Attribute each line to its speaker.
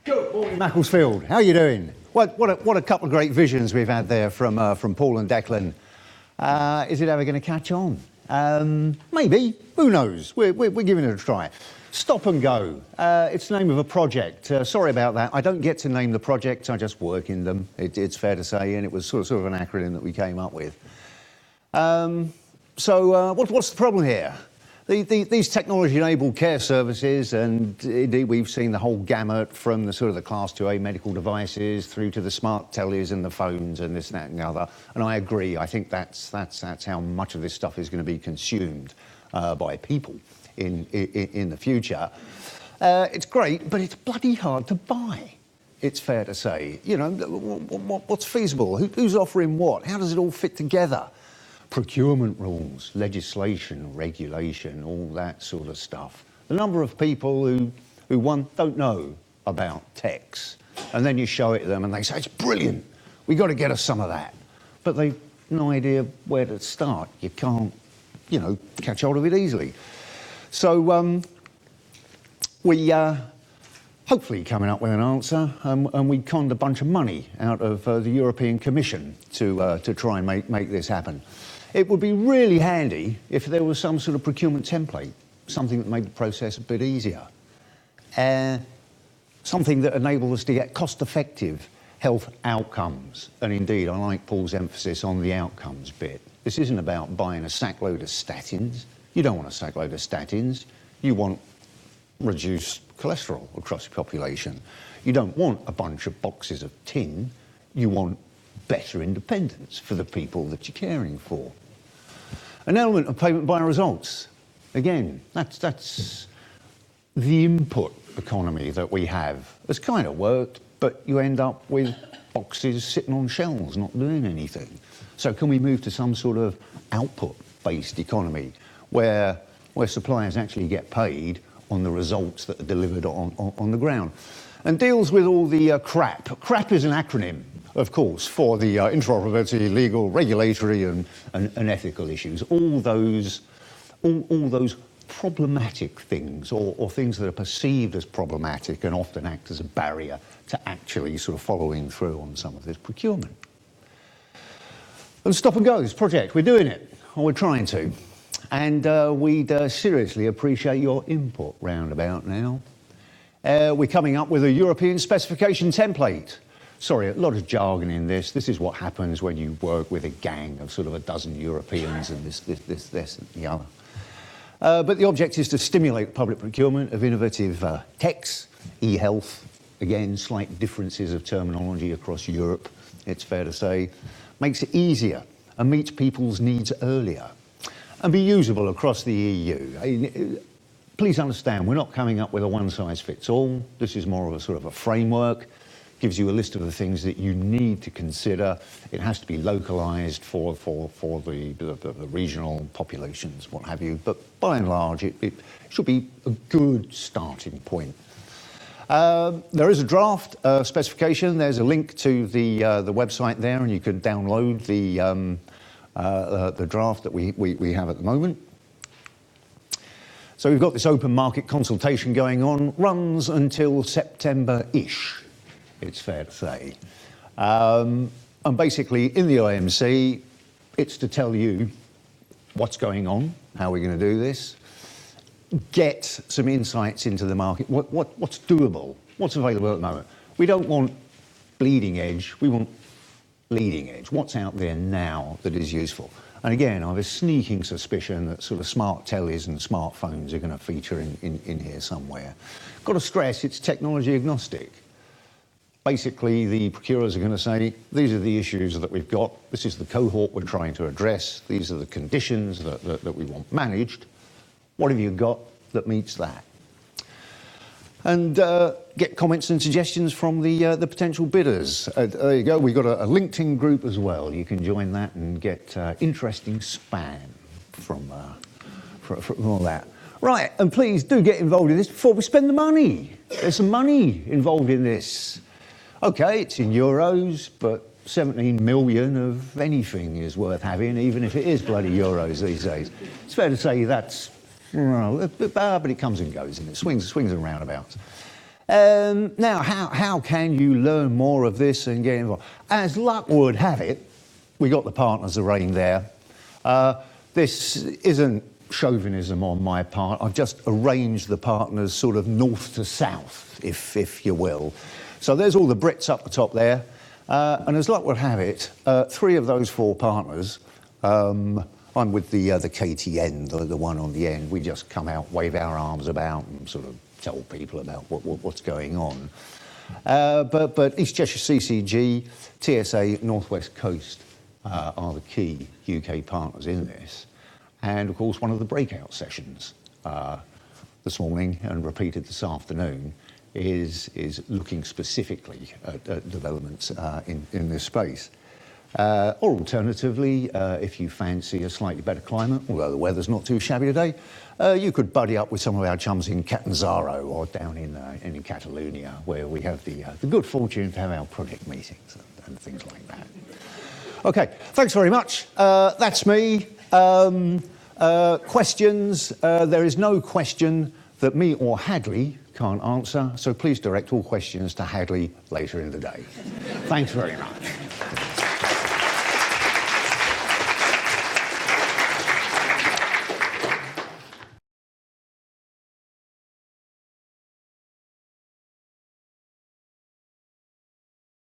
Speaker 1: Good morning, Macclesfield. How are you doing? What a couple of great visions we've had there from Paul and Declan. Is it ever going to catch on? Maybe. Who knows? We're giving it a try. Stop and Go. It's the name of a project. Sorry about that. I don't get to name the projects. I just work in them. It's fair to say, and it was sort of an acronym that we came up with. What's the problem here? These technology-enabled care services, and indeed we've seen the whole gamut from the sort of the Class 2A medical devices through to the smart tellies and the phones and this, that, and the other. And I agree. I think that's how much of this stuff is going to be consumed by people in the future. It's great, but it's bloody hard to buy. It's fair to say. You know, what's feasible? Who's offering what? How does it all fit together? Procurement rules, legislation, regulation, all that sort of stuff. The number of people who don't know about TECS, and then you show it to them and they say, it's brilliant, we've got to get us some of that. But they've no idea where to start. You can't, catch hold of it easily. So we hopefully coming up with an answer, and we conned a bunch of money out of the European Commission to try and make this happen. It would be really handy if there was some sort of procurement template, something that made the process a bit easier. Something that enabled us to get cost-effective health outcomes. And indeed, I like Paul's emphasis on the outcomes bit. This isn't about buying a sackload of statins. You don't want a sackload of statins. You want reduced cholesterol across the population. You don't want a bunch of boxes of tin. You want better independence for the people that you're caring for. An element of payment by results. Again, that's the input economy that we have. It's kind of worked, but you end up with boxes sitting on shelves not doing anything. So can we move to some sort of output-based economy where suppliers actually get paid on the results that are delivered on the ground? And deals with all the CRAP. CRAP is an acronym, of course, for the interoperability, legal, regulatory and ethical issues. All those problematic things or things that are perceived as problematic and often act as a barrier to actually sort of following through on some of this procurement. And Stop and Go, this project, we're doing it, or we're trying to. And we'd seriously appreciate your input roundabout now. We're coming up with a European specification template. Sorry, a lot of jargon in this. This is what happens when you work with a gang of sort of a dozen Europeans and this and the other. But the object is to stimulate public procurement of innovative techs, e-health. Again, slight differences of terminology across Europe, it's fair to say. Makes it easier and meets people's needs earlier. And be usable across the EU. Please understand, we're not coming up with a one-size-fits-all. This is more of a sort of a framework. Gives you a list of the things that you need to consider. It has to be localised for the regional populations, what have you. But by and large, it should be a good starting point. There is a draft specification. There's a link to the website there, and you can download the draft that we have at the moment. So we've got this open market consultation going on, runs until September-ish, it's fair to say. And basically in the IMC, it's to tell you what's going on, how we're going to do this, get some insights into the market, what's doable, what's available at the moment. We don't want bleeding edge, we want leading edge, what's out there now that is useful. And again, I have a sneaking suspicion that sort of smart tellies and smartphones are going to feature in here somewhere. Got to stress it's technology agnostic. Basically, the procurers are going to say, these are the issues that we've got, this is the cohort we're trying to address, these are the conditions that we want managed. What have you got that meets that? And get comments and suggestions from the potential bidders. There you go, we've got a LinkedIn group as well. You can join that and get interesting spam from all that. Right, and please do get involved in this before we spend the money. There's some money involved in this. Okay, it's in euros, but 17 million of anything is worth having, even if it is bloody euros these days. It's fair to say that's, but it comes and goes, and it swings and roundabouts. Now, how can you learn more of this and get involved? As luck would have it, we got the partners arranged there. This isn't chauvinism on my part. I've just arranged the partners sort of north to south, if you will. So there's all the Brits up the top there. And as luck would have it, 3 of those 4 partners, I'm with the KTN, the one on the end. We just come out, wave our arms about and sort of tell people about what's going on. But East Cheshire CCG, TSA, North West Coast are the key UK partners in this. And of course, one of the breakout sessions this morning and repeated this afternoon is looking specifically at developments in this space. Or alternatively, if you fancy a slightly better climate, although the weather's not too shabby today, you could buddy up with some of our chums in Catanzaro or down in Catalonia, where we have the good fortune to have our project meetings and things like that. Okay, thanks very much. That's me. Questions? There is no question that me or Hadley can't answer, so please direct all questions to Hadley later in the day. Thanks very much.